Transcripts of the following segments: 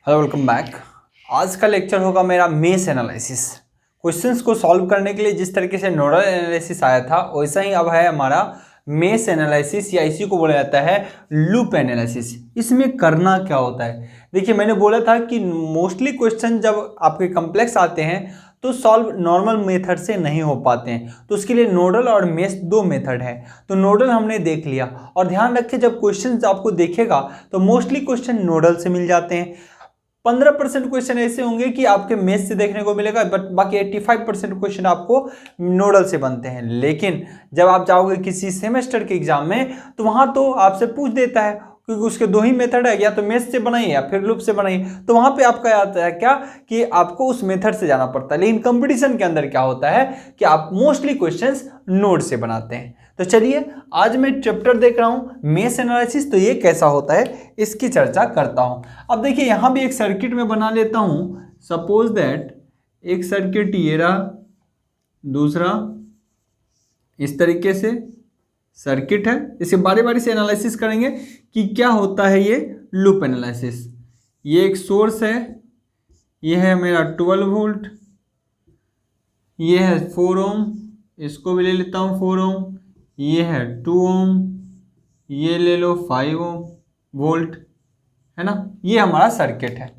Hello, welcome back. आज का lecture होगा मेरा मेश एनालिसिस। क्वेश्चंस को सॉल्व करने के लिए जिस तरीके से नोडल एनालिसिस आया था वैसा ही अब है हमारा मेश एनालिसिस, या इसी को बोला जाता है लूप एनालिसिस। इसमें करना क्या होता है, देखिए मैंने बोला था कि मोस्टली क्वेश्चन जब आपके कम्प्लेक्स आते हैं तो सॉल्व नॉर्मल मेथड से नहीं हो पाते हैं, तो उसके लिए नोडल और मेश दो मेथड है। तो नोडल हमने देख लिया, और ध्यान रखें जब क्वेश्चन आपको देखेगा तो मोस्टली क्वेश्चन नोडल से मिल जाते हैं। 15% क्वेश्चन ऐसे होंगे कि आपके मेश से देखने को मिलेगा, बट बाकी 85% क्वेश्चन आपको नोडल से बनते हैं। लेकिन जब आप जाओगे किसी सेमेस्टर के एग्जाम में तो वहां तो आपसे पूछ देता है, क्योंकि उसके दो ही मेथड है, या तो मेश से बनाइए या फिर लूप से बनाइए। तो वहां पे आपका आता है क्या कि आपको उस मेथड से जाना पड़ता है। लेकिन कंपटीशन के अंदर क्या होता है कि आप मोस्टली क्वेश्चंस नोड से बनाते हैं। तो चलिए आज मैं चैप्टर देख रहा हूं मेश एनालिसिस, तो ये कैसा होता है इसकी चर्चा करता हूं। अब देखिए यहां भी एक सर्किट में बना लेता हूं। सपोज दैट एक सर्किट ये रहा, दूसरा इस तरीके से सर्किट है। इसे बारी बारी से एनालिसिस करेंगे कि क्या होता है ये लूप एनालिसिस। ये एक सोर्स है, ये है मेरा 12 वोल्ट, ये है 4 ओम, इसको भी ले लेता हूँ 4 ओम, ये है 2 ओम, ये ले लो 5 ओम वोल्ट, है ना। ये हमारा सर्किट है।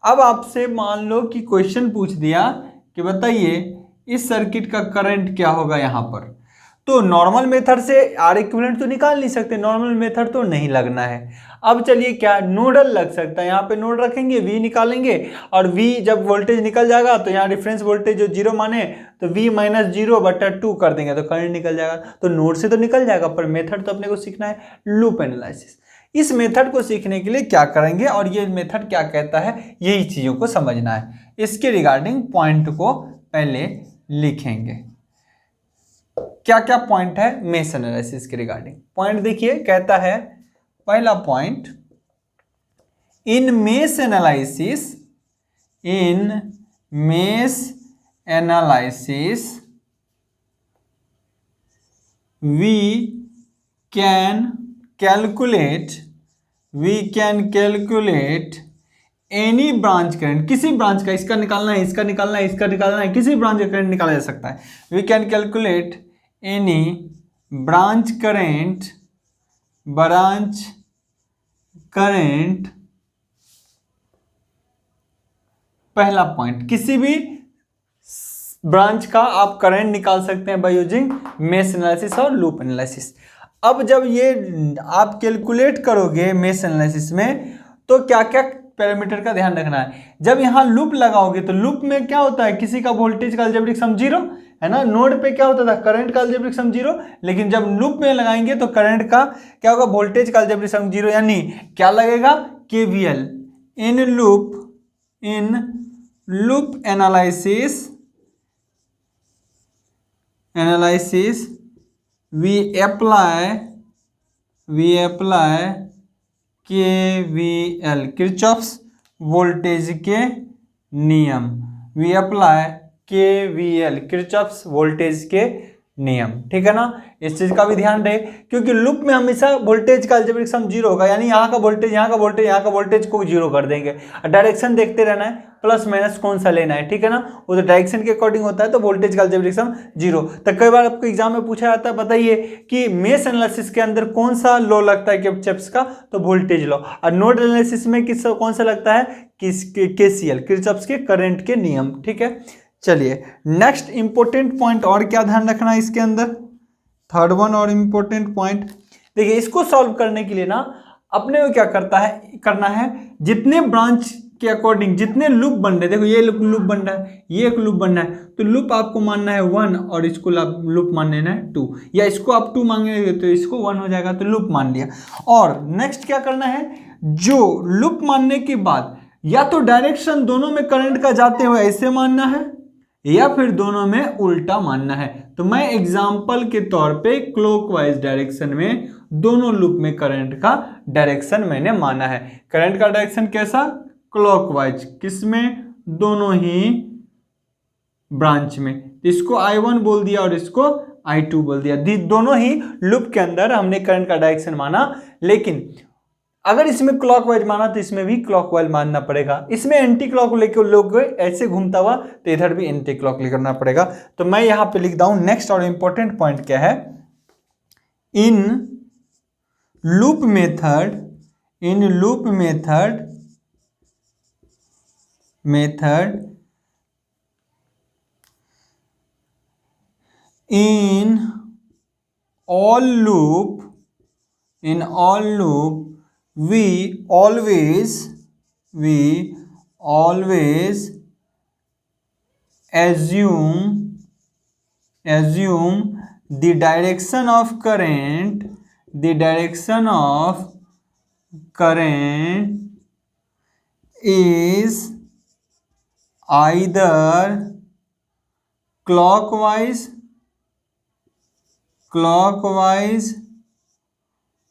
अब आपसे मान लो कि क्वेश्चन पूछ दिया कि बताइए इस सर्किट का करंट क्या होगा यहाँ पर। तो नॉर्मल मेथड से आर इक्विवेलेंट तो निकाल नहीं सकते, नॉर्मल मेथड तो नहीं लगना है। अब चलिए क्या नोडल लग सकता है, यहाँ पे नोड रखेंगे, V निकालेंगे, और V जब वोल्टेज निकल जाएगा तो यहाँ रेफरेंस वोल्टेज जो 0 माने तो V - 0/2 कर देंगे तो करंट निकल जाएगा। तो नोड से तो निकल जाएगा, पर मेथड तो अपने को सीखना है लूप एनालिसिस। इस मेथड को सीखने के लिए क्या करेंगे और ये मेथड क्या कहता है, यही चीज़ों को समझना है। इसके रिगार्डिंग पॉइंट को पहले लिखेंगे। क्या क्या पॉइंट है मेश एनालिसिस के रिगार्डिंग। पॉइंट देखिए, कहता है पहला point, in mesh analysis we can calculate any branch current. किसी ब्रांच का, इसका निकालना है, इसका निकालना है, इसका निकालना है, किसी ब्रांच का करंट निकाला जा सकता है। We can calculate any branch current पहला पॉइंट, किसी भी ब्रांच का आप करंट निकाल सकते हैं बाय यूजिंग मेश एनालिसिस और लूप एनालिसिस। अब जब ये आप कैलकुलेट करोगे मेश एनालिसिस में तो क्या क्या पैरामीटर का ध्यान रखना है। जब यहाँ लूप लगाओगे तो लूप में क्या होता है, किसी का वोल्टेज का अलजेब्रिक सम 0 है ना। नोड पे क्या होता था, करंट का अलजेब्रिक सम 0, लेकिन जब लूप में लगाएंगे तो करंट का क्या होगा, वोल्टेज का अलजेब्रिक सम 0, यानी क्या लगेगा, KVL। In loop analysis we apply KVL, Kirchhoff's voltage के नियम। We apply KVL, Kirchhoff's voltage के नियम, ठीक है ना। इस चीज का भी ध्यान रहे, क्योंकि लूप में हमेशा वोल्टेज का अलजेब्रिक सम 0 होगा, यानी यहाँ का वोल्टेज, यहाँ का वोल्टेज, यहाँ का वोल्टेज को 0 कर देंगे। डायरेक्शन देखते रहना है, प्लस माइनस कौन सा लेना है, ठीक है ना। वो तो डायरेक्शन के अकॉर्डिंग होता है। तो वोल्टेज का अलजेब्रिक सम 0। तो कई बार आपको एग्जाम में पूछा जाता है, बताइए कि मेश एनालिसिस के अंदर कौन सा लॉ लगता है किरचॉफ्स का, तो वोल्टेज लॉ। और नोड एनालिसिस में कौन सा लगता है, KCL, किरचॉफ्स के करंट के नियम, ठीक है। चलिए नेक्स्ट इंपॉर्टेंट पॉइंट और क्या ध्यान रखना है इसके अंदर, थर्ड वन और इंपॉर्टेंट पॉइंट। देखिए इसको सॉल्व करने के लिए ना अपने को क्या करना है, जितने ब्रांच के अकॉर्डिंग जितने लूप बन रहे, देखो ये लूप बन रहा है, ये एक लूप बनना है, तो लूप आपको मानना है 1 और इसको लूप मान लेना है 2, या इसको आप 2 मांगेंगे तो इसको 1 हो जाएगा, तो लूप मान लिया। और नेक्स्ट क्या करना है, जो लूप मानने के बाद या तो डायरेक्शन दोनों में करंट का जाते हुए ऐसे मानना है, या फिर दोनों में उल्टा मानना है। तो मैं एग्जांपल के तौर पे क्लॉकवाइज डायरेक्शन में दोनों लूप में करंट का डायरेक्शन मैंने माना है। करंट का डायरेक्शन कैसा, क्लॉकवाइज, किसमें, दोनों ही ब्रांच में। इसको I1 बोल दिया और इसको I2 बोल दिया। दोनों ही लूप के अंदर हमने करंट का डायरेक्शन माना, लेकिन अगर इसमें क्लॉकवाइज माना तो इसमें भी क्लॉकवाइज मानना पड़ेगा। इसमें एंटी क्लॉक लेके लोग ऐसे घूमता हुआ तो इधर भी एंटी क्लॉक करना पड़ेगा। तो मैं यहां पे लिखता हूं नेक्स्ट और इंपॉर्टेंट पॉइंट क्या है, इन loop method in all loop we always assume the direction of current is either clockwise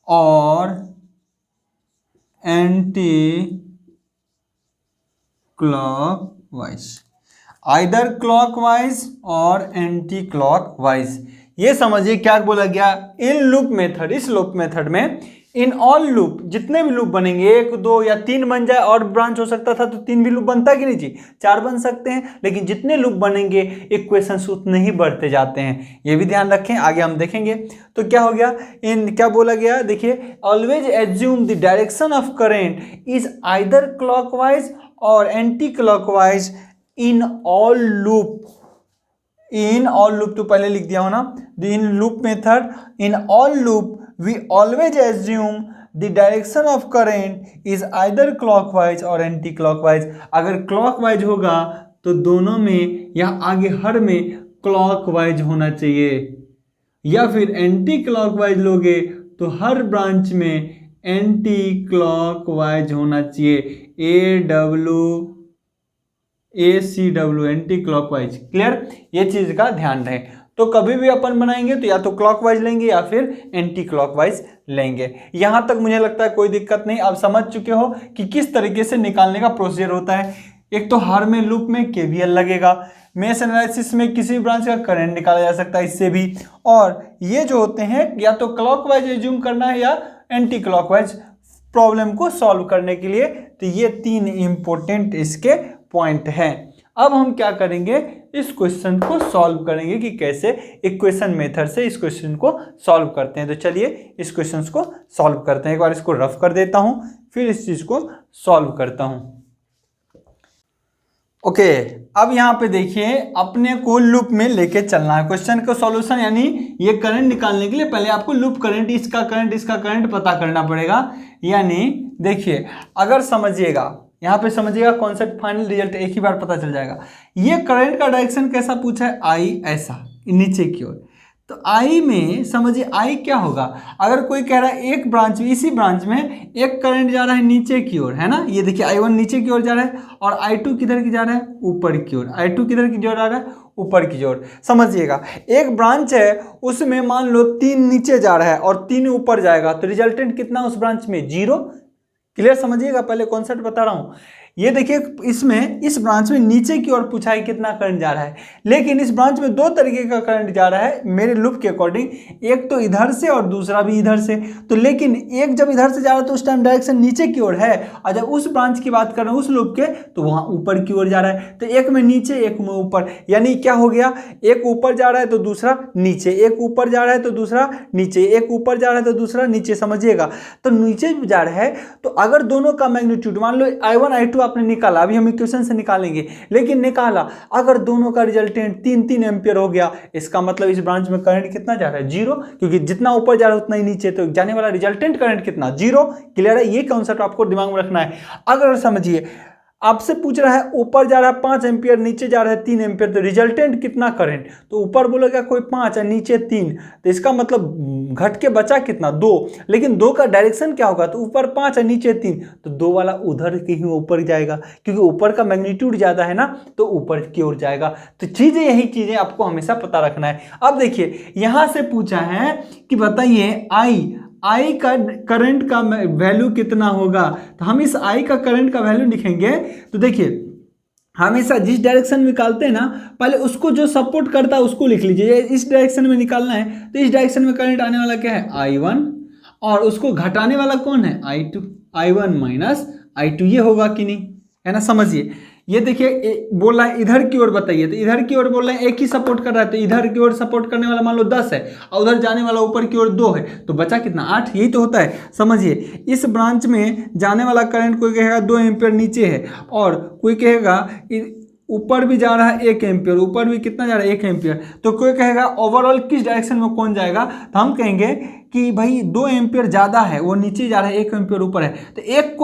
or anti-clockwise, either clockwise or anti clockwise. ये समझिए क्या बोला गया, इन लूप मेथड, इस लूप मेथड में इन ऑल लूप, जितने भी लूप बनेंगे, 1 2 या 3 बन जाए, और ब्रांच हो सकता था तो 3 भी लूप बनता कि नहीं जी, 4 बन सकते हैं, लेकिन जितने लूप बनेंगे इक्वेशंस उतने ही बढ़ते जाते हैं, ये भी ध्यान रखें, आगे हम देखेंगे। तो क्या हो गया, इन क्या बोला गया, देखिए, always assume the direction of current is either clockwise or anti clockwise in all loop. In all loop तो पहले लिख दिया हो ना, in loop method, in all loop we always assume the direction of current is either clockwise or anti-clockwise। अगर clockwise होगा तो दोनों में या आगे हर में clockwise होना चाहिए, या फिर anti-clockwise लोगे तो हर ब्रांच में anti-clockwise होना चाहिए, ACW एंटी क्लॉकवाइज। क्लियर, ये चीज का ध्यान रहे। तो कभी भी अपन बनाएंगे तो या तो क्लॉकवाइज लेंगे या फिर एंटी क्लॉकवाइज लेंगे। यहां तक मुझे लगता है कोई दिक्कत नहीं, आप समझ चुके हो कि किस तरीके से निकालने का प्रोसीजर होता है। एक तो हर में लूप में केवीएल लगेगा, मेश एनालिसिस में किसी ब्रांच का करंट निकाला जा सकता है इससे भी, और ये जो होते हैं या तो क्लॉकवाइज एज्यूम करना है या एंटी क्लॉकवाइज प्रॉब्लम को सॉल्व करने के लिए। तो ये 3 इंपॉर्टेंट इसके पॉइंट हैं। अब हम क्या करेंगे, इस क्वेश्चन को सॉल्व करेंगे कि कैसे इक्वेशन मेथड से इस क्वेश्चन को सॉल्व करते हैं। तो चलिए इस क्वेश्चन को सॉल्व करते हैं। एक बार इसको रफ कर देता हूं, फिर इस चीज को सॉल्व करता हूं। ओके, अब यहां पे देखिए, अपने को लूप में लेके चलना है क्वेश्चन का सॉल्यूशन, यानी ये करंट निकालने के लिए पहले आपको लूप करंट, इसका करंट पता करना पड़ेगा। यानी देखिए, अगर समझिएगा, यहाँ पे समझिएगा कॉन्सेप्ट, फाइनल रिजल्ट एक ही बार पता चल जाएगा। ये करंट का डायरेक्शन कैसा पूछा है, आई ऐसा नीचे की ओर। तो आई में समझिए आई क्या होगा, अगर कोई कह रहा है एक ब्रांच, इसी ब्रांच में एक करंट जा रहा है नीचे की ओर, है ना, ये देखिए I1 नीचे की ओर जा रहा है और I2 किधर की जा रहा है, ऊपर की ओर। I2 किधर की ओर जा रहा है, ऊपर की ओर। समझिएगा एक ब्रांच है, उसमें मान लो 3 नीचे जा रहा है और 3 ऊपर जाएगा, तो रिजल्टेंट कितना उस ब्रांच में, 0। क्लियर, समझिएगा, पहले कॉन्सेप्ट बता रहा हूं। ये देखिए, इसमें इस ब्रांच में नीचे की ओर पूछा है कितना करंट जा रहा है, लेकिन इस ब्रांच में 2 तरीके का करंट जा रहा है मेरे लूप के अकॉर्डिंग, एक तो इधर से और दूसरा भी इधर से। तो लेकिन एक जब इधर से जा रहा है तो उस टाइम डायरेक्शन नीचे की ओर है, और जब उस ब्रांच की बात कर रहे हैं उस लूप के, तो वहां ऊपर की ओर जा रहा है। तो एक में नीचे एक में ऊपर, यानी क्या हो गया, एक ऊपर जा रहा है तो दूसरा नीचे, एक ऊपर जा रहा है तो दूसरा नीचे, एक ऊपर जा रहा है तो दूसरा नीचे। समझिएगा, तो नीचे जा रहा है तो अगर दोनों का मैग्नीट्यूड, मान लो I1 I2 आपने निकाला, अभी हम इक्वेशन से निकालेंगे, लेकिन निकाला, अगर दोनों का रिजल्टेंट 3-3 एम्पियर हो गया, इसका मतलब इस ब्रांच में करंट कितना जा रहा है, 0, क्योंकि जितना ऊपर जा रहा है उतना ही नीचे, तो जाने वाला रिजल्टेंट करंट कितना, 0। क्लियर है, ये कॉन्सेप्ट आपको दिमाग में रखना है। अगर समझिए आपसे पूछ रहा है ऊपर जा रहा है 5 एम्पियर, नीचे जा रहा है 3 एम्पियर, तो रिजल्टेंट कितना करंट, तो ऊपर बोलेगा कोई 5 और नीचे 3, तो इसका मतलब घट के बचा कितना, 2। लेकिन 2 का डायरेक्शन क्या होगा, तो ऊपर 5 और नीचे 3, तो 2 वाला उधर के ही ऊपर जाएगा, क्योंकि ऊपर का मैग्नीट्यूड ज्यादा है ना, तो ऊपर की ओर जाएगा। तो यही चीजें आपको हमेशा पता रखना है। अब देखिए, यहां से पूछा है कि बताइए आई का करंट का वैल्यू कितना होगा, तो हम इस आई का करंट का वैल्यू लिखेंगे। तो देखिए, हमेशा जिस डायरेक्शन में निकालते हैं ना, पहले उसको जो सपोर्ट करता है उसको लिख लीजिए। इस डायरेक्शन में निकालना है तो इस डायरेक्शन में करंट आने वाला क्या है, I1, और उसको घटाने वाला कौन है, I2। I1 माइनस I2, ये होगा कि नहीं, है ना। समझिए, ये देखिए बोल रहा है इधर की ओर बताइए, तो इधर की ओर बोल रहे हैं एक ही सपोर्ट कर रहा है, तो इधर की ओर सपोर्ट करने वाला मान लो 10 है और उधर जाने वाला ऊपर की ओर 2 है, तो बचा कितना 8, यही तो होता है। समझिए, इस ब्रांच में जाने वाला करंट कोई कहेगा 2 एम्पियर नीचे है और कोई कहेगा ऊपर भी जा रहा है 1 एम्पियर, ऊपर भी कितना जा रहा है 1 एम्पियर, तो कोई कहेगा ओवरऑल किस डायरेक्शन में कौन जाएगा, तो हम कहेंगे कि भाई 2 एम्पियर ज़्यादा है, वो नीचे जा रहा है, 1 एम्पियर ऊपर है, तो एक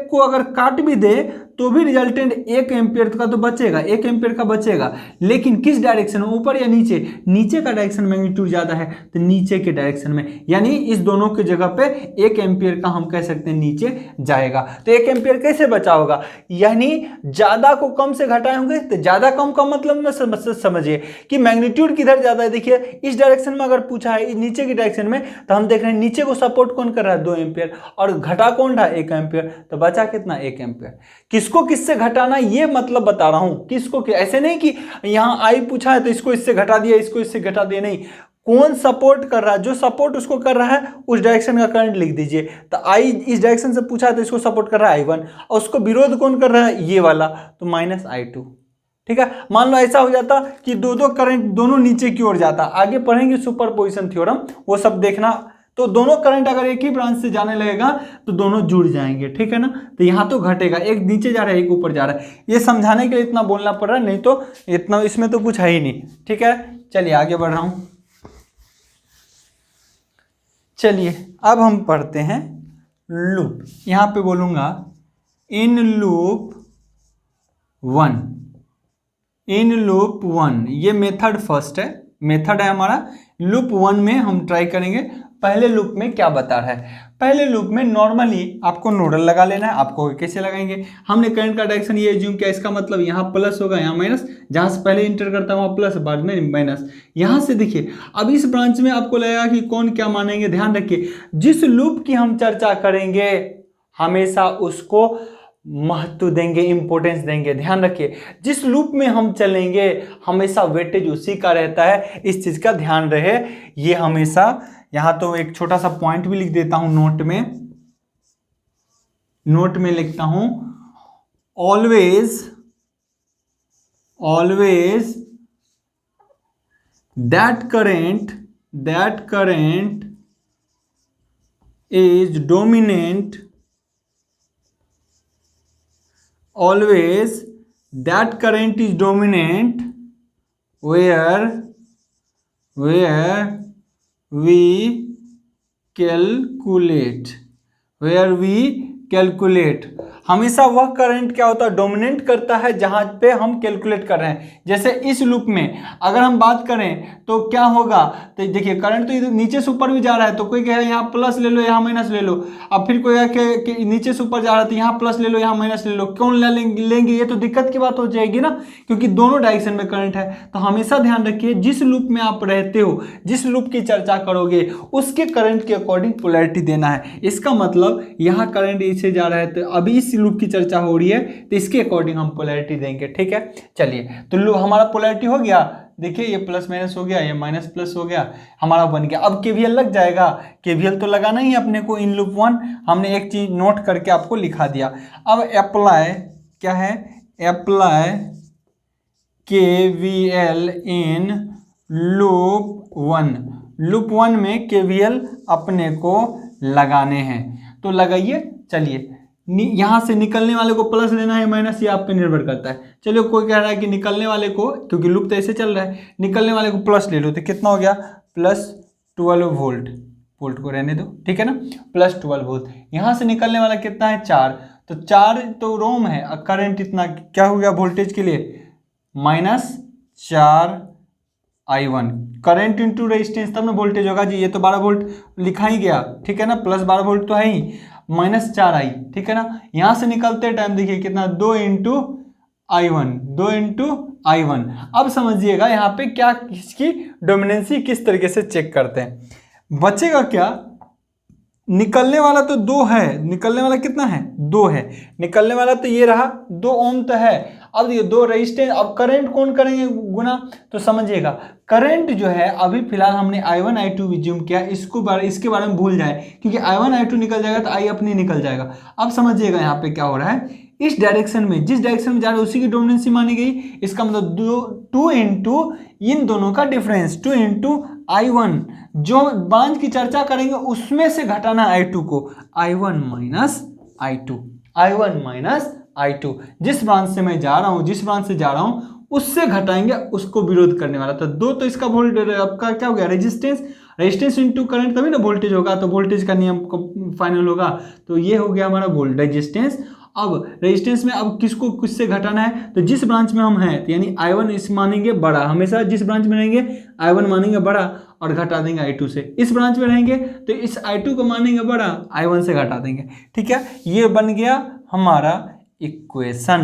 को अगर काट भी दे तो भी रिजल्टेंट 1 एम्पियर का तो बचेगा, 1 एम्पियर का बचेगा, लेकिन किस डायरेक्शन में, ऊपर या नीचे, नीचे का डायरेक्शन मैग्नीट्यूड ज़्यादा है तो नीचे के डायरेक्शन में, यानी इस दोनों की जगह पे 1 एम्पियर का हम कह सकते हैं नीचे जाएगा। तो 1 एम्पियर कैसे बचा होगा, यानी ज़्यादा को कम से घटाए होंगे, तो ज़्यादा कम का मतलब में समझिए कि मैग्नीट्यूड किधर ज़्यादा है। देखिए इस डायरेक्शन में अगर पूछा है नीचे की डायरेक्शन में, तो हम देख रहे हैं नीचे को सपोर्ट कौन कर रहा है 2 एम्पियर और घटा कौन रहा 1 एम्पियर, तो बचा कितना 1 एम्पियर। किसको किससे घटाना ये मतलब बता रहा हूं, किसको ऐसे नहीं कि यहां आई पूछा है तो इसको इससे घटा दिया, इसको इससे घटा दिया, नहीं, कौन सपोर्ट कर रहा है, जो सपोर्ट उसको कर रहा है उस डायरेक्शन का करंट लिख दीजिए। तो आई इस डायरेक्शन से पूछा है तो इसको सपोर्ट कर रहा है I1 और उसको विरोध कौन कर रहा है ये वाला, तो माइनस I2। ठीक है, मान लो ऐसा हो जाता कि दो करंट दोनों नीचे की ओर जाता, आगे पढ़ेंगे सुपरपोजिशन थ्योरम, वो सब देखना, तो दोनों करंट अगर एक ही ब्रांच से जाने लगेगा तो दोनों जुड़ जाएंगे, ठीक है ना। तो यहाँ तो घटेगा, एक नीचे जा रहा है एक ऊपर जा रहा है, ये समझाने के लिए इतना बोलना पड़ रहा है, नहीं तो इतना इसमें तो कुछ है ही नहीं। ठीक है, चलिए आगे बढ़ रहा हूँ। चलिए अब हम पढ़ते हैं लूप। यहाँ पे बोलूँगा इन लूप 1, इन लूप 1, ये मेथड फर्स्ट है, मेथड है हमारा। लूप 1 में हम ट्राई करेंगे पहले लूप में क्या बता रहा है। पहले लूप में नॉर्मली आपको नोडल लगा लेना है। आपको कैसे लगाएंगे, हमने करंट का डायरेक्शन ये एज्यूम किया, इसका मतलब यहाँ प्लस होगा यहाँ माइनस, जहाँ से पहले इंटर करता है वहाँ प्लस बाद में माइनस। यहाँ से देखिए अब इस ब्रांच में आपको लगेगा कि कौन क्या मानेंगे, ध्यान रखिए जिस लूप की हम चर्चा करेंगे हमेशा उसको महत्व देंगे, इंपॉर्टेंस देंगे। ध्यान रखिए जिस लूप में हम चलेंगे हमेशा वेटेज उसी का रहता है, इस चीज का ध्यान रहे ये हमेशा। यहां तो एक छोटा सा पॉइंट भी लिख देता हूं नोट में लिखता हूं always that current is dominant, always that current is dominant where we calculate। हमेशा वह करंट क्या होता है, डोमिनेट करता है जहां पे हम कैलकुलेट कर रहे हैं। जैसे इस लूप में अगर हम बात करें तो क्या होगा, तो देखिए करंट तो इधर नीचे से ऊपर भी जा रहा है, तो कोई कहे यहाँ प्लस ले लो यहाँ माइनस ले लो, अब फिर कोई कि नीचे से ऊपर जा रहा है तो यहाँ प्लस ले लो यहाँ माइनस ले लो, कौन लेंगे, ये तो दिक्कत की बात हो जाएगी ना, क्योंकि दोनों डायरेक्शन में करंट है। तो हमेशा ध्यान रखिए जिस लूप में आप रहते हो, जिस लूप की चर्चा करोगे उसके करंट के अकॉर्डिंग पोलैरिटी देना है। इसका मतलब यहाँ करंट इसे जा रहा है तो अभी इस लूप की चर्चा हो रही है तो इसके अकॉर्डिंग हम पोलैरिटी देंगे। ठीक है, चलिए तो लूप हमारा पोलैरिटी हो गया, देखिए ये प्लस माइनस हो गया, ये माइनस प्लस हो गया, हमारा बन गया। अब केवीएल लग जाएगा, केवीएल तो लगाना ही अपने को इन लूप 1, हमने एक चीज नोट करके आपको लिखा दिया। अब अप्लाई क्या है, apply KVL in loop 1। Loop 1 में केवीएल अपने को लगाने हैं, तो लगाइए। चलिए यहाँ से निकलने वाले को प्लस लेना है माइनस, ये आप पे निर्भर करता है। चलिए कोई कह रहा है कि निकलने वाले को, क्योंकि लूप तो ऐसे चल रहा है, निकलने वाले को प्लस ले लो, तो कितना हो गया प्लस 12 वोल्ट को रहने दो, ठीक है ना, प्लस 12 वोल्ट। यहाँ से निकलने वाला कितना है 4, तो 4 तो रोम है, करंट इतना क्या हो गया वोल्टेज के लिए -4I1, करंट इंटू रेजिस्टेंस तब ना वोल्टेज होगा जी, ये तो 12 वोल्ट लिखा ही गया, ठीक है ना, प्लस 12 वोल्ट तो है ही, -4I, ठीक है ना। यहां से निकलते टाइम देखिए कितना 2 इंटू I1। अब समझिएगा यहाँ पे क्या इसकी डोमिनेंसी किस तरीके से चेक करते हैं। बचेगा क्या, निकलने वाला तो 2 है, निकलने वाला कितना है 2 है, निकलने वाला तो ये रहा 2 ओम तो है, अब देखिए दो रेजिस्टेंस, अब करंट कौन करेंगे गुना, तो समझिएगा करंट जो है अभी फिलहाल हमने I1 I2 विज्यूम किया, इसके बारे में भूल जाए क्योंकि I1 I2 निकल जाएगा तो I अपनी निकल जाएगा। अब समझिएगा यहाँ पे क्या हो रहा है, इस डायरेक्शन में जिस डायरेक्शन में जा रहा है उसी की डोमिनेंसी मानी गई, इसका मतलब 2 इंटू इन दोनों का डिफरेंस 2 इंटू I1, जो ब्रांच की चर्चा करेंगे उसमें से घटाना I2 को, I1 minus I2, I1 minus I2, जिस ब्रांच से मैं जा रहा हूं, जिस ब्रांच से जा रहा हूं उससे घटाएंगे, उसको विरोध करने वाला। तो दो तो इसका वोल्टेज आपका क्या हो गया, रेजिस्टेंस इनटू करंट, तभी ना वोल्टेज होगा, तो वोल्टेज का नियम फाइनल होगा। तो ये हो गया हमारा रेजिस्टेंस। अब रेजिस्टेंस में अब किसको किससे घटाना है, तो जिस ब्रांच में हम हैं, तो यानी I1 इस मानेंगे बड़ा, हमेशा जिस ब्रांच में रहेंगे I1 मानेंगे बड़ा और घटा देंगे I2 से। इस ब्रांच में रहेंगे तो इस I2 को मानेंगे बड़ा, I1 से घटा देंगे। ठीक है, ये बन गया हमारा इक्वेशन।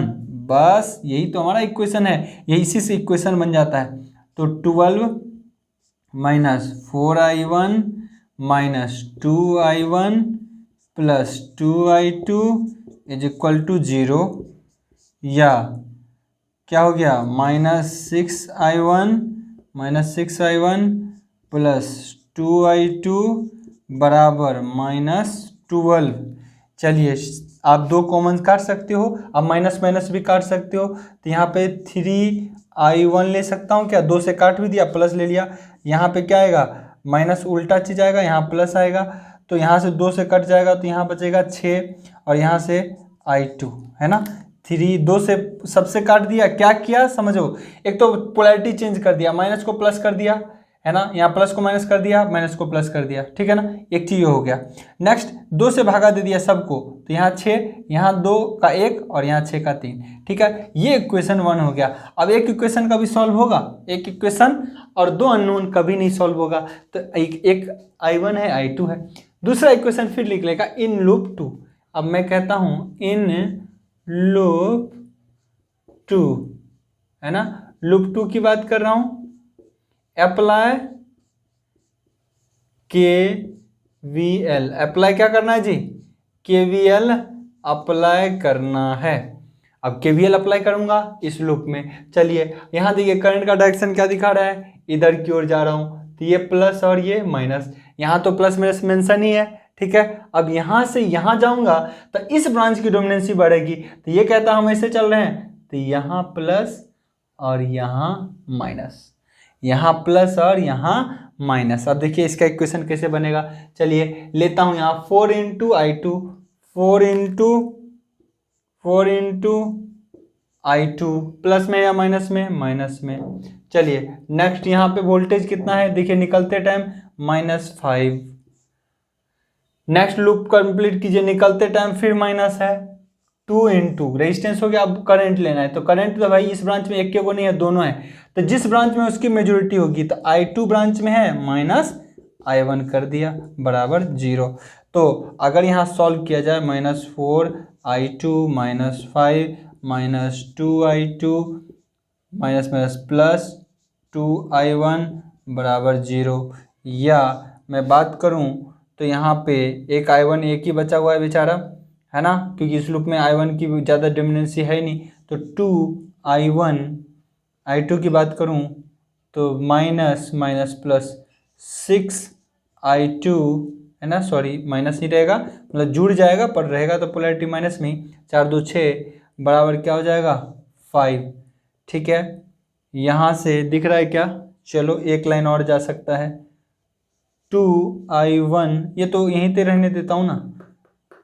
बस यही तो हमारा इक्वेशन है, यही इसी से इक्वेशन बन जाता है। तो 12 minus 4I1 minus 2I1 plus 2I2 is equal to 0, या क्या हो गया -6I1 प्लस 2I2 बराबर -12। चलिए आप दो कॉमन काट सकते हो, अब माइनस माइनस भी काट सकते हो, तो यहाँ पे 3I1 ले सकता हूँ क्या, 2 से काट भी दिया, प्लस ले लिया, यहाँ पे क्या आएगा माइनस उल्टा चीज आएगा, यहाँ प्लस आएगा, तो यहाँ से 2 से कट जाएगा तो यहाँ बचेगा 6 और यहाँ से I2 है ना। 3 2 से सबसे काट दिया, क्या किया समझो, एक तो पोलैरिटी चेंज कर दिया, माइनस को प्लस कर दिया है ना, यहाँ प्लस को माइनस कर दिया, माइनस को प्लस कर दिया, ठीक है ना, एक चीज हो गया। नेक्स्ट 2 से भागा दे दिया सबको, तो यहाँ 6, यहाँ 2 का 1 और यहाँ 6 का 3, ठीक है, ये इक्वेशन 1 हो गया। अब एक इक्वेशन कभी सॉल्व होगा, एक इक्वेशन और 2 अननोन कभी नहीं सॉल्व होगा, तो एक I1 है I2 है। दूसरा इक्वेशन फिर लिख लेगा इन लूप 2। अब मैं कहता हूँ इन लूप 2 है ना, लूप 2 की बात कर रहा हूँ, अप्लाई KVL, अप्लाई क्या करना है जी, KVL अप्लाई करना है। अब KVL अप्लाई करूंगा इस लूप में। चलिए यहाँ देखिए करंट का डायरेक्शन क्या दिखा रहा है, इधर की ओर जा रहा हूँ, तो ये प्लस और ये माइनस, यहाँ तो प्लस माइनस मेंशन ही है, ठीक है। अब यहाँ से यहाँ जाऊंगा तो इस ब्रांच की डोमिनेंसी बढ़ेगी, तो ये कहता हम ऐसे चल रहे हैं, तो यहाँ प्लस और यहाँ माइनस, यहाँ प्लस और यहाँ माइनस। अब देखिए इसका इक्वेशन कैसे बनेगा, चलिए लेता हूँ यहाँ 4 into I2, 4 into I2, plus में या माइनस में, माइनस में। चलिए नेक्स्ट यहाँ पे वोल्टेज कितना है, देखिए निकलते टाइम -5। नेक्स्ट लूप कंप्लीट कीजिए, निकलते टाइम फिर माइनस है, 2 इंटू रेजिस्टेंस हो गया। अब करंट लेना है, तो करंट तो भाई इस ब्रांच में एक के को नहीं है, दोनों है, तो जिस ब्रांच में उसकी मेजोरिटी होगी, तो I2 ब्रांच में है, माइनस I1 कर दिया बराबर 0। तो अगर यहाँ सॉल्व किया जाए -4I2 -5 -2I2 minus minus plus 2I1 बराबर 0, या मैं बात करूँ तो यहाँ पे एक I1 एक ही बचा हुआ है बेचारा, है ना, क्योंकि इस लूप में I1 की ज़्यादा डोमिनेंसी है ही नहीं, तो 2I1, I2 की बात करूँ तो माइनस माइनस प्लस 6I2 है ना, सॉरी माइनस नहीं रहेगा, मतलब जुड़ जाएगा पर रहेगा तो पोलैरिटी माइनस में ही, 4 2 6 बराबर क्या हो जाएगा 5, ठीक है। यहाँ से दिख रहा है क्या, चलो एक लाइन और जा सकता है, 2I1, ये तो यहीं पे रहने देता हूँ ना,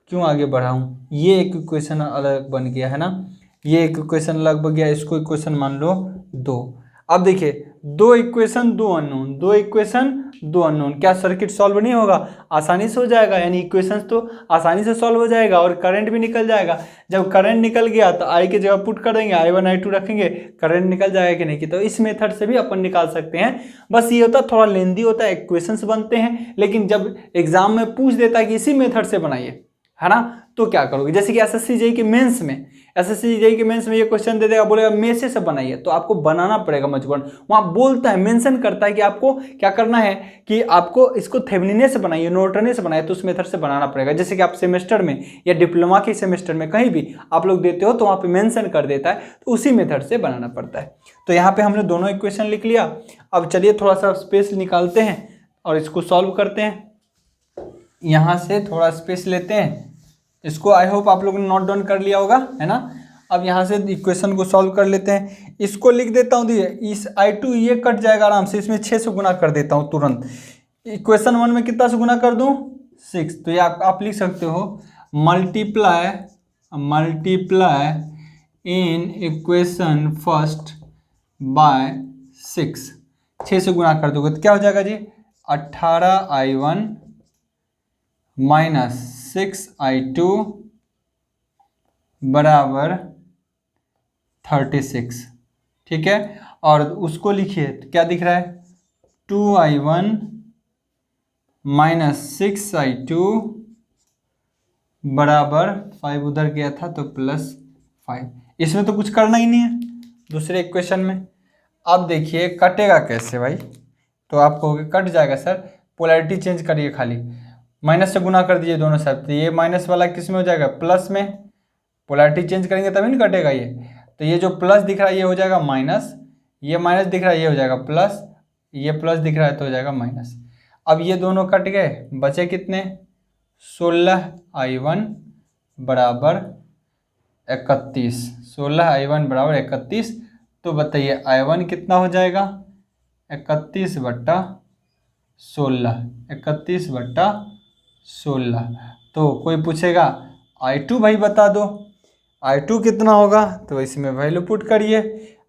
क्यों आगे बढ़ाऊँ, ये एक इक्वेशन अलग बन गया है ना, ये एक इक्वेशन अलग बन गया, इसको इक्वेशन मान लो 2। अब देखिए 2 इक्वेशन 2 अननोन, 2 इक्वेशन 2 अननोन, क्या सर्किट सॉल्व नहीं होगा, आसानी से हो जाएगा, यानी इक्वेशंस तो आसानी से सॉल्व हो जाएगा और करंट भी निकल जाएगा। जब करंट निकल गया तो I की जगह पुट कर देंगे, I1 I2 रखेंगे, करंट निकल जाएगा कि नहीं, कि तो इस मेथड से भी अपन निकाल सकते हैं। बस ये होता है थोड़ा लेंदी होता है, इक्वेशंस बनते हैं, लेकिन जब एग्जाम में पूछ देता है कि इसी मेथड से बनाइए, है ना, तो क्या करोगे, जैसे कि SSC JEE के मेंस में एसएससी जेईई के मेंस में ये क्वेश्चन दे देगा, बोलेगा में से बनाइए, तो आपको बनाना पड़ेगा मजबूरन। वहाँ बोलता है, मेंशन करता है कि आपको क्या करना है कि आपको इसको थेवेनिन से बनाइए, नॉर्टन से बनाइए, तो उस मेथड से बनाना पड़ेगा। जैसे कि आप सेमेस्टर में या डिप्लोमा के सेमेस्टर में कहीं भी आप लोग देते हो तो वहाँ पे मेंशन कर देता है, तो उसी मेथड से बनाना पड़ता है। तो यहाँ पे हमने दोनों इक्वेशन लिख लिया। अब चलिए थोड़ा सा स्पेस निकालते हैं और इसको सॉल्व करते हैं। यहाँ से थोड़ा स्पेस लेते हैं, इसको आई होप आप लोगों ने नोट डाउन कर लिया होगा, है ना। अब यहाँ से इक्वेशन को सॉल्व कर लेते हैं। इसको लिख देता हूँ, देखिए इस I2 ये कट जाएगा आराम से, इसमें 6 से गुना कर देता हूँ तुरंत। इक्वेशन 1 में कितना से गुना कर दूँ, 6। तो ये आप लिख सकते हो multiply in equation first by 6, 6 से गुना कर दोगे तो क्या हो जाएगा जी, 18I1 माइनस 6I2 बराबर 36, ठीक है। और उसको लिखिए तो क्या दिख रहा है, 2I1 माइनस 6I2 बराबर 5, उधर गया था तो +5। इसमें तो कुछ करना ही नहीं है दूसरे इक्वेशन में। अब देखिए कटेगा कैसे भाई, तो आपको कट जाएगा सर, पोलैरिटी चेंज करिए, खाली माइनस से गुना कर दीजिए दोनों साइड, तो ये माइनस वाला किस में हो जाएगा, प्लस में। पोलैरिटी चेंज करेंगे तभी नहीं कटेगा ये। तो ये जो प्लस दिख रहा है ये हो जाएगा माइनस, ये माइनस दिख रहा है ये हो जाएगा प्लस, ये प्लस दिख रहा है तो हो जाएगा माइनस। अब ये दोनों कट गए, बचे कितने, 16I1 बराबर 31, 16I1 बराबर 31। तो बताइए I1 कितना हो जाएगा, 31/16, 31/16। तो कोई पूछेगा I2 भाई बता दो, I2 कितना होगा, तो इसमें वैल्यू पुट करिए,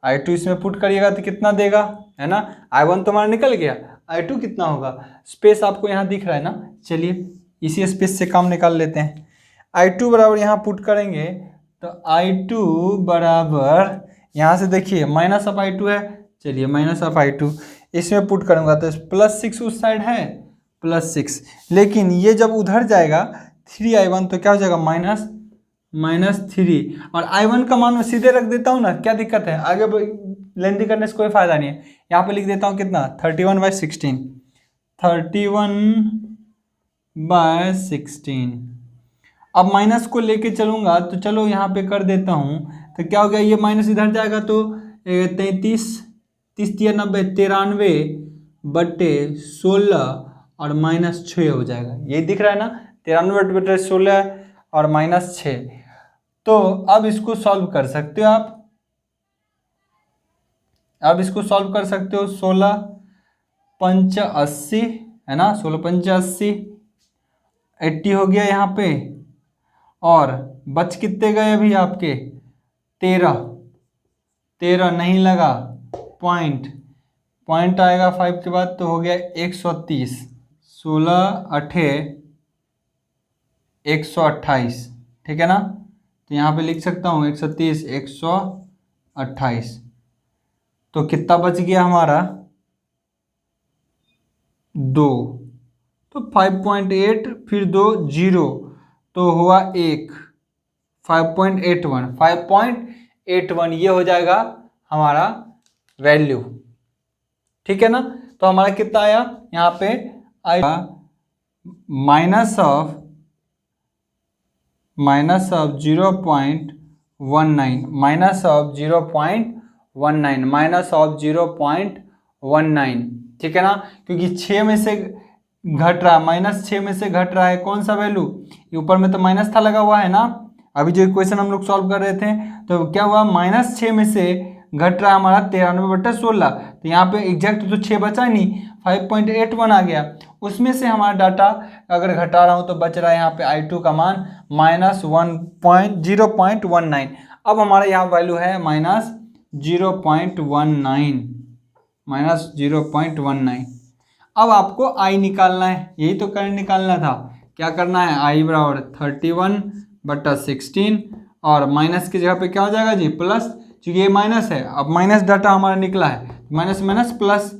I2 इसमें पुट करिएगा तो कितना देगा, है ना। I1 तो हमारा निकल गया, I2 कितना होगा, स्पेस आपको यहाँ दिख रहा है ना। चलिए इसी स्पेस से काम निकाल लेते हैं। I2 बराबर यहाँ पुट करेंगे तो I2 बराबर, यहाँ से देखिए माइनस ऑफ I2 है, चलिए माइनस ऑफ I2 इसमें पुट करूँगा तो +6 उस साइड है, +6, लेकिन ये जब उधर जाएगा 3I1 तो क्या हो जाएगा, -3। और I1 का मान मैं सीधे रख देता हूँ ना, क्या दिक्कत है, आगे लेंथी करने से कोई फायदा नहीं है। यहाँ पे लिख देता हूँ कितना, 31/16, 31/16। अब माइनस को लेके चलूँगा तो चलो यहाँ पे कर देता हूँ, तो क्या हो गया, ये माइनस इधर जाएगा तो 33, 93/16 और -6 हो जाएगा, यही दिख रहा है ना, 93/16 और -6। तो अब इसको सॉल्व कर सकते हो आप, अब इसको सॉल्व कर सकते हो, 16×5 = 80, है ना, 16×5 = 80, 80 हो गया यहाँ पे, और बच कितने गए अभी आपके, 13 नहीं लगा, पॉइंट आएगा 5 के बाद, तो हो गया 130, 16×8 = 128, ठीक है ना। तो यहाँ पे लिख सकता हूँ 130, 128। तो कितना बच गया हमारा, 2, तो 5.8 फिर 2 0, तो हुआ 1, 5.81 ये हो जाएगा हमारा वैल्यू, ठीक है ना। तो हमारा कितना आया, यहाँ पे आया माइनस ऑफ 0.19, -0.19, ठीक है ना, क्योंकि 6 में से घट रहा, -6 में से घट रहा है कौन सा वैल्यू, ऊपर में तो माइनस था लगा हुआ है ना। अभी जो इक्वेशन हम लोग सॉल्व कर रहे थे तो क्या हुआ, -6 में से घट रहा है हमारा 93/16, तो यहाँ पे एग्जैक्ट तो 6 बचा नहीं, 5.81 आ गया, उसमें से हमारा डाटा अगर घटा रहा हूँ तो बच रहा है यहाँ पे I2 का मान -0.19। अब हमारा यहाँ वैल्यू है -0.19। अब आपको I निकालना है, यही तो करंट निकालना था। क्या करना है, I बराबर 31/16 और माइनस की जगह पे क्या हो जाएगा जी, प्लस, क्योंकि ये माइनस है, अब माइनस डाटा हमारा निकला है, माइनस माइनस प्लस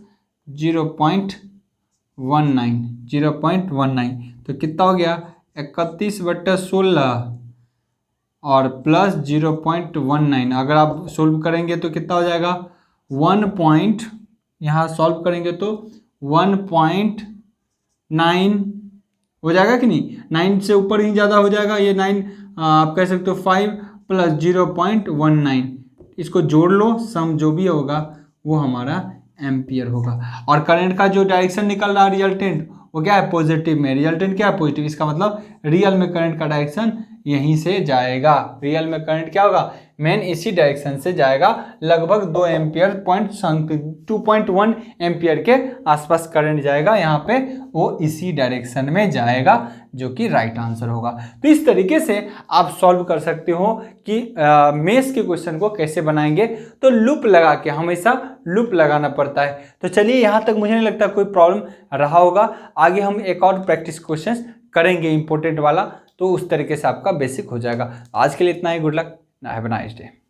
0.19, तो कितना हो गया, 31/16 और प्लस 0.19, अगर आप सोल्व करेंगे तो कितना हो जाएगा 1 यहाँ सॉल्व करेंगे तो 1.9 हो जाएगा कि नहीं, 9 से ऊपर ही ज़्यादा हो जाएगा ये 9, आप कह सकते हो 5 प्लस 0.19, इसको जोड़ लो, सम जो भी होगा वो हमारा एम्पियर होगा। और करंट का जो डायरेक्शन निकल रहा है रिजल्टेंट वो क्या है, पॉजिटिव में, रिजल्टेंट क्या है पॉजिटिव, इसका मतलब रियल में करंट का डायरेक्शन यहीं से जाएगा, रियल में करंट क्या होगा मेन इसी डायरेक्शन से जाएगा, लगभग 2 एम्पियर 2.1 एम्पियर के आसपास करंट जाएगा यहाँ पे, वो इसी डायरेक्शन में जाएगा जो कि राइट आंसर होगा। तो इस तरीके से आप सॉल्व कर सकते हो कि मेष के क्वेश्चन को कैसे बनाएंगे, तो लूप लगा के, हमेशा लूप लगाना पड़ता है। तो चलिए यहाँ तक मुझे नहीं लगता कोई प्रॉब्लम रहा होगा, आगे हम एक और प्रैक्टिस क्वेश्चन करेंगे इंपॉर्टेंट वाला, तो उस तरीके से आपका बेसिक हो जाएगा। आज के लिए इतना ही, good luck, have a nice day.